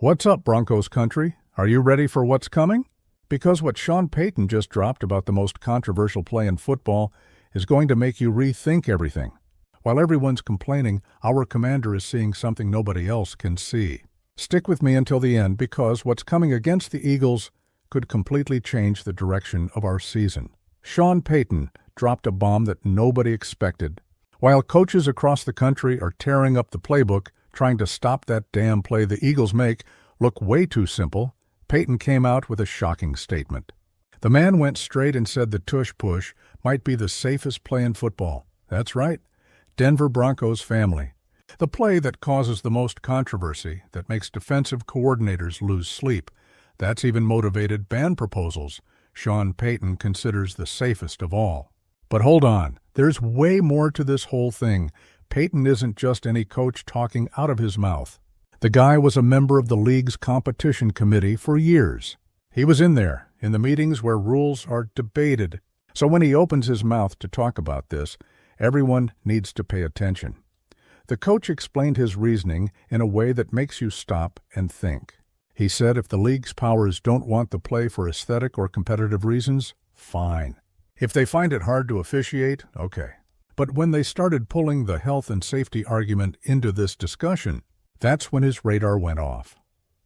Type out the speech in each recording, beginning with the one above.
What's up, Broncos Country? Are you ready for what's coming? Because what Sean Payton just dropped about the most controversial play in football is going to make you rethink everything. While everyone's complaining, our commander is seeing something nobody else can see. Stick with me until the end because what's coming against the Eagles could completely change the direction of our season. Sean Payton dropped a bomb that nobody expected. While coaches across the country are tearing up the playbook, trying to stop that damn play the Eagles make look way too simple, Payton came out with a shocking statement. The man went straight and said the tush-push might be the safest play in football. That's right, Denver Broncos family. The play that causes the most controversy, that makes defensive coordinators lose sleep, that's even motivated ban proposals Sean Payton considers the safest of all. But hold on, there's way more to this whole thing. Payton isn't just any coach talking out of his mouth. The guy was a member of the league's competition committee for years. He was in there, in the meetings where rules are debated. So when he opens his mouth to talk about this, everyone needs to pay attention. The coach explained his reasoning in a way that makes you stop and think. He said if the league's powers don't want the play for aesthetic or competitive reasons, fine. If they find it hard to officiate, okay. But when they started pulling the health and safety argument into this discussion, that's when his radar went off.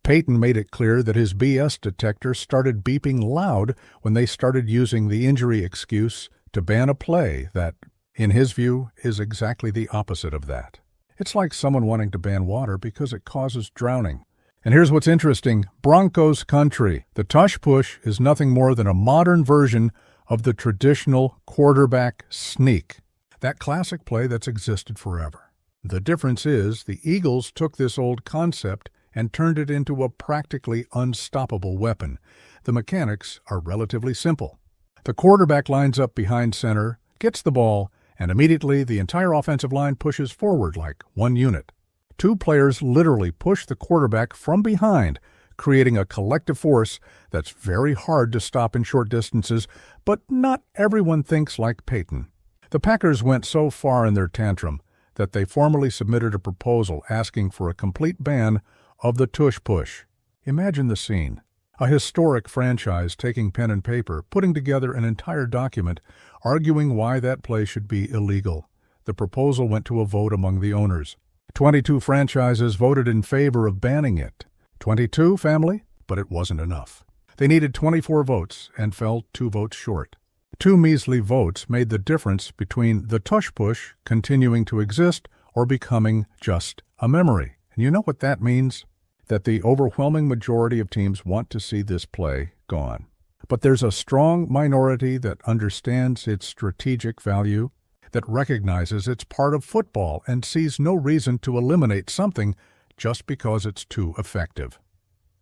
Payton made it clear that his BS detector started beeping loud when they started using the injury excuse to ban a play that, in his view, is exactly the opposite of that. It's like someone wanting to ban water because it causes drowning. And here's what's interesting. Broncos Country. The tush-push is nothing more than a modern version of the traditional quarterback sneak. That classic play that's existed forever. The difference is the Eagles took this old concept and turned it into a practically unstoppable weapon. The mechanics are relatively simple. The quarterback lines up behind center, gets the ball, and immediately the entire offensive line pushes forward like one unit. Two players literally push the quarterback from behind, creating a collective force that's very hard to stop in short distances, but not everyone thinks like Payton. The Packers went so far in their tantrum that they formally submitted a proposal asking for a complete ban of the tush-push. Imagine the scene. A historic franchise taking pen and paper, putting together an entire document, arguing why that play should be illegal. The proposal went to a vote among the owners. 22 franchises voted in favor of banning it. 22, family? But it wasn't enough. They needed 24 votes and fell 2 votes short. 2 measly votes made the difference between the tush-push continuing to exist or becoming just a memory. And you know what that means? That the overwhelming majority of teams want to see this play gone. But there's a strong minority that understands its strategic value, that recognizes it's part of football and sees no reason to eliminate something just because it's too effective.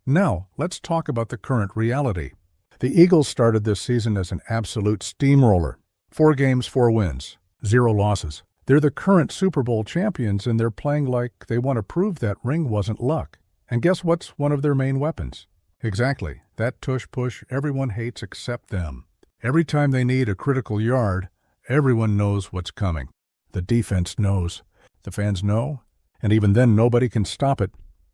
Now, let's talk about the current reality. The Eagles started this season as an absolute steamroller. 4 games, 4 wins, 0 losses. They're the current Super Bowl champions, and they're playing like they want to prove that ring wasn't luck. And guess what's one of their main weapons? Exactly, that tush-push everyone hates except them. Every time they need a critical yard, everyone knows what's coming. The defense knows. The fans know. And even then, nobody can stop it.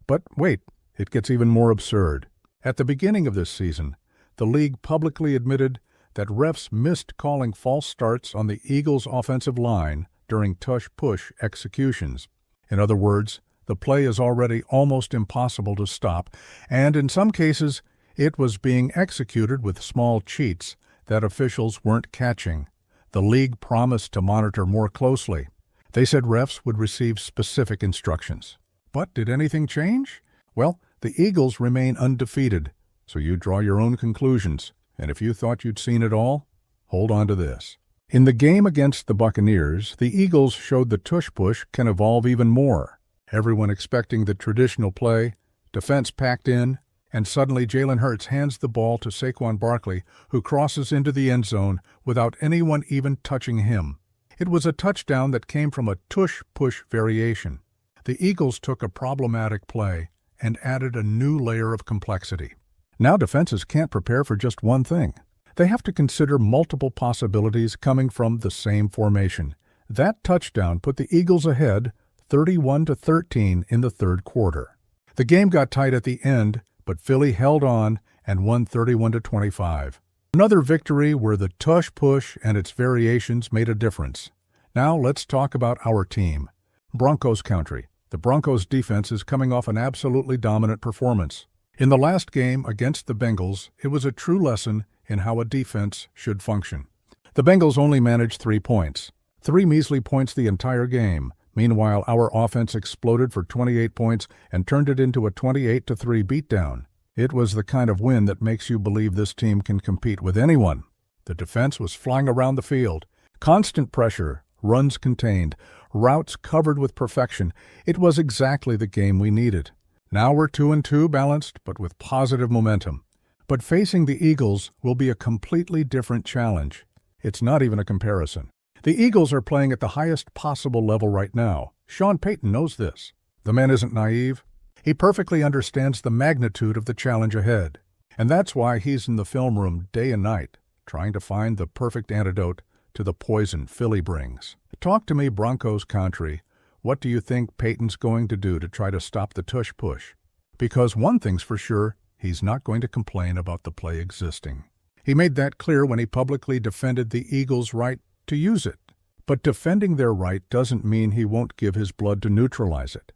But wait, it gets even more absurd. At the beginning of this season, the league publicly admitted that refs missed calling false starts on the Eagles' offensive line during tush-push executions. In other words, the play is already almost impossible to stop, and in some cases, it was being executed with small cheats that officials weren't catching. The league promised to monitor more closely. They said refs would receive specific instructions. But did anything change? Well, the Eagles remain undefeated. So you draw your own conclusions, and if you thought you'd seen it all, hold on to this. In the game against the Buccaneers, the Eagles showed the tush-push can evolve even more. Everyone expecting the traditional play, defense packed in, and suddenly Jalen Hurts hands the ball to Saquon Barkley, who crosses into the end zone without anyone even touching him. It was a touchdown that came from a tush-push variation. The Eagles took a problematic play and added a new layer of complexity. Now defenses can't prepare for just one thing. They have to consider multiple possibilities coming from the same formation. That touchdown put the Eagles ahead 31-13 in the third quarter. The game got tight at the end, but Philly held on and won 31-25. Another victory where the tush-push and its variations made a difference. Now let's talk about our team. Broncos Country. The Broncos defense is coming off an absolutely dominant performance. In the last game against the Bengals, it was a true lesson in how a defense should function. The Bengals only managed 3 points. 3 measly points the entire game. Meanwhile, our offense exploded for 28 points and turned it into a 28-3 beatdown. It was the kind of win that makes you believe this team can compete with anyone. The defense was flying around the field. Constant pressure, runs contained, routes covered with perfection. It was exactly the game we needed. Now we're 2-2 balanced, but with positive momentum. But facing the Eagles will be a completely different challenge. It's not even a comparison. The Eagles are playing at the highest possible level right now. Sean Payton knows this. The man isn't naive. He perfectly understands the magnitude of the challenge ahead. And that's why he's in the film room day and night, trying to find the perfect antidote to the poison Philly brings. Talk to me, Broncos Country. What do you think Payton's going to do to try to stop the tush-push? Because one thing's for sure, he's not going to complain about the play existing. He made that clear when he publicly defended the Eagles' right to use it. But defending their right doesn't mean he won't give his blood to neutralize it.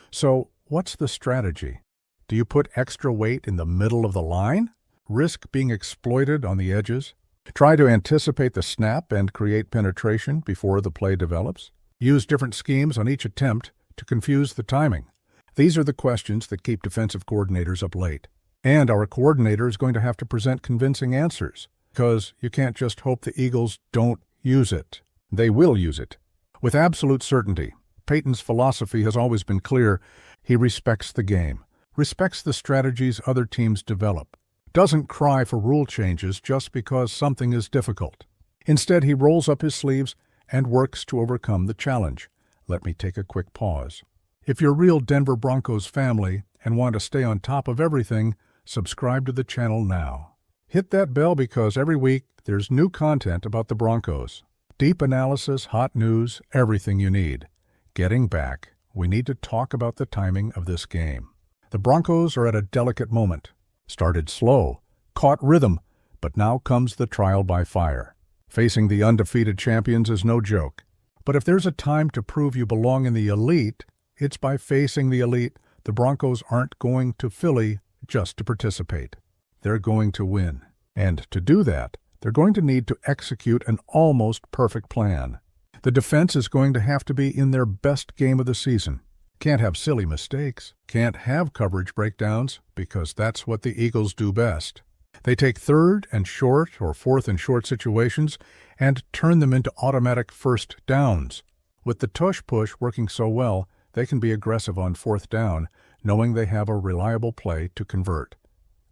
So, what's the strategy? Do you put extra weight in the middle of the line? Risk being exploited on the edges? Try to anticipate the snap and create penetration before the play develops? Use different schemes on each attempt to confuse the timing? These are the questions that keep defensive coordinators up late. And our coordinator is going to have to present convincing answers, because you can't just hope the Eagles don't use it. They will use it. With absolute certainty. Payton's philosophy has always been clear. He respects the game, respects the strategies other teams develop, doesn't cry for rule changes just because something is difficult. Instead, he rolls up his sleeves and works to overcome the challenge. Let me take a quick pause. If you're real Denver Broncos family and want to stay on top of everything, subscribe to the channel now. Hit that bell because every week there's new content about the Broncos. Deep analysis, hot news, everything you need. Getting back, we need to talk about the timing of this game. The Broncos are at a delicate moment. Started slow, caught rhythm, but now comes the trial by fire. Facing the undefeated champions is no joke. But if there's a time to prove you belong in the elite, it's by facing the elite. The Broncos aren't going to Philly just to participate. They're going to win. And to do that, they're going to need to execute an almost perfect plan. The defense is going to have to be in their best game of the season. Can't have silly mistakes. Can't have coverage breakdowns, because that's what the Eagles do best. They take third and short or fourth and short situations and turn them into automatic first downs. With the tush-push working so well, they can be aggressive on fourth down, knowing they have a reliable play to convert.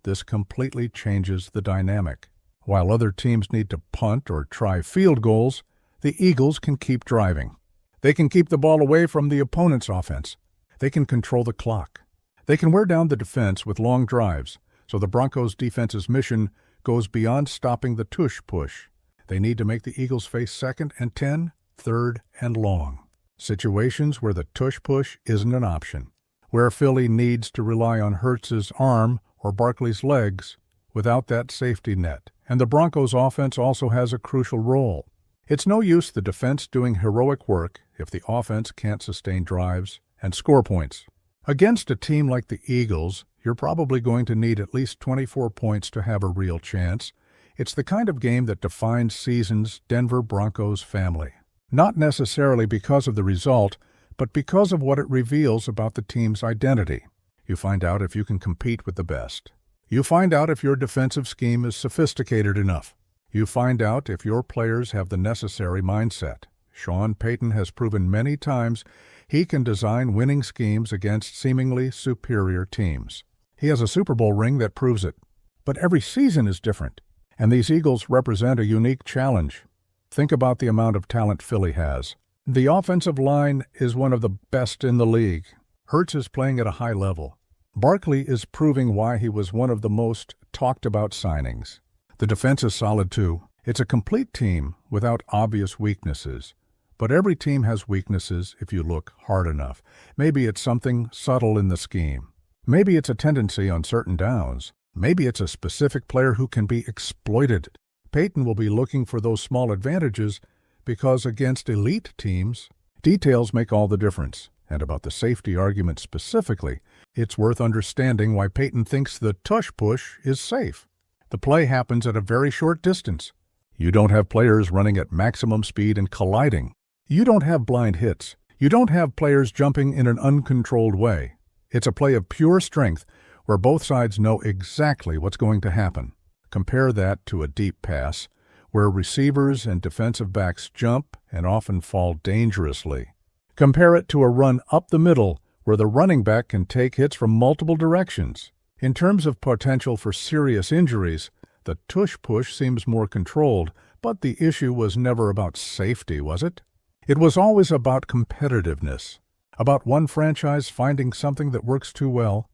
This completely changes the dynamic. While other teams need to punt or try field goals, the Eagles can keep driving. They can keep the ball away from the opponent's offense. They can control the clock. They can wear down the defense with long drives, so the Broncos' defense's mission goes beyond stopping the tush-push. They need to make the Eagles face 2nd and 10, 3rd and long. Situations where the tush-push isn't an option. Where Philly needs to rely on Hurts's arm or Barkley's legs without that safety net. And the Broncos' offense also has a crucial role. It's no use the defense doing heroic work if the offense can't sustain drives and score points. Against a team like the Eagles, you're probably going to need at least 24 points to have a real chance. It's the kind of game that defines season's Denver Broncos family. Not necessarily because of the result, but because of what it reveals about the team's identity. You find out if you can compete with the best. You find out if your defensive scheme is sophisticated enough. You find out if your players have the necessary mindset. Sean Payton has proven many times he can design winning schemes against seemingly superior teams. He has a Super Bowl ring that proves it. But every season is different, and these Eagles represent a unique challenge. Think about the amount of talent Philly has. The offensive line is one of the best in the league. Hurts is playing at a high level. Barkley is proving why he was one of the most talked-about signings. The defense is solid too. It's a complete team without obvious weaknesses. But every team has weaknesses if you look hard enough. Maybe it's something subtle in the scheme. Maybe it's a tendency on certain downs. Maybe it's a specific player who can be exploited. Payton will be looking for those small advantages because against elite teams, details make all the difference. And about the safety argument specifically, it's worth understanding why Payton thinks the tush-push is safe. The play happens at a very short distance. You don't have players running at maximum speed and colliding. You don't have blind hits. You don't have players jumping in an uncontrolled way. It's a play of pure strength where both sides know exactly what's going to happen. Compare that to a deep pass, where receivers and defensive backs jump and often fall dangerously. Compare it to a run up the middle, where the running back can take hits from multiple directions. In terms of potential for serious injuries, the tush-push seems more controlled, but the issue was never about safety, was it? It was always about competitiveness, about one franchise finding something that works too well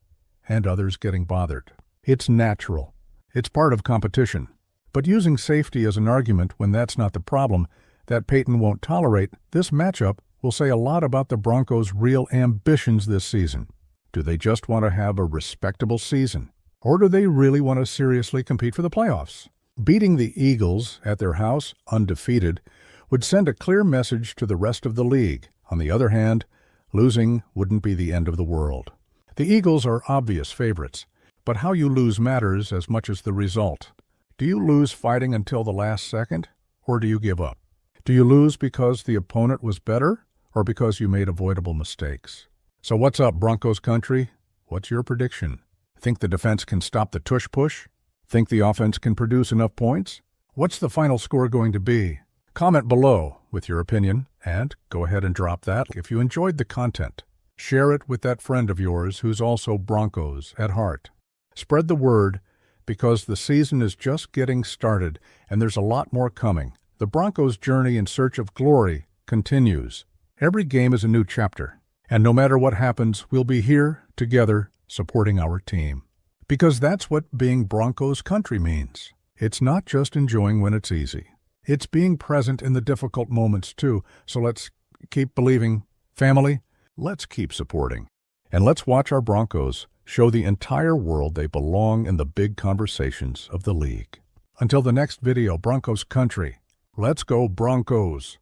and others getting bothered. It's natural. It's part of competition. But using safety as an argument when that's not the problem that Payton won't tolerate, this matchup will say a lot about the Broncos' real ambitions this season. Do they just want to have a respectable season? Or do they really want to seriously compete for the playoffs? Beating the Eagles at their house, undefeated, would send a clear message to the rest of the league. On the other hand, losing wouldn't be the end of the world. The Eagles are obvious favorites, but how you lose matters as much as the result. Do you lose fighting until the last second, or do you give up? Do you lose because the opponent was better, or because you made avoidable mistakes? So what's up, Broncos Country? What's your prediction? Think the defense can stop the tush-push? Think the offense can produce enough points? What's the final score going to be? Comment below with your opinion, and go ahead and drop that if you enjoyed the content. Share it with that friend of yours who's also Broncos at heart. Spread the word, because the season is just getting started and there's a lot more coming. The Broncos' journey in search of glory continues. Every game is a new chapter, and no matter what happens, we'll be here together supporting our team. Because that's what being Broncos Country means. It's not just enjoying when it's easy. It's being present in the difficult moments too, so let's keep believing. Family, let's keep supporting. And let's watch our Broncos show the entire world they belong in the big conversations of the league. Until the next video, Broncos Country, let's go Broncos!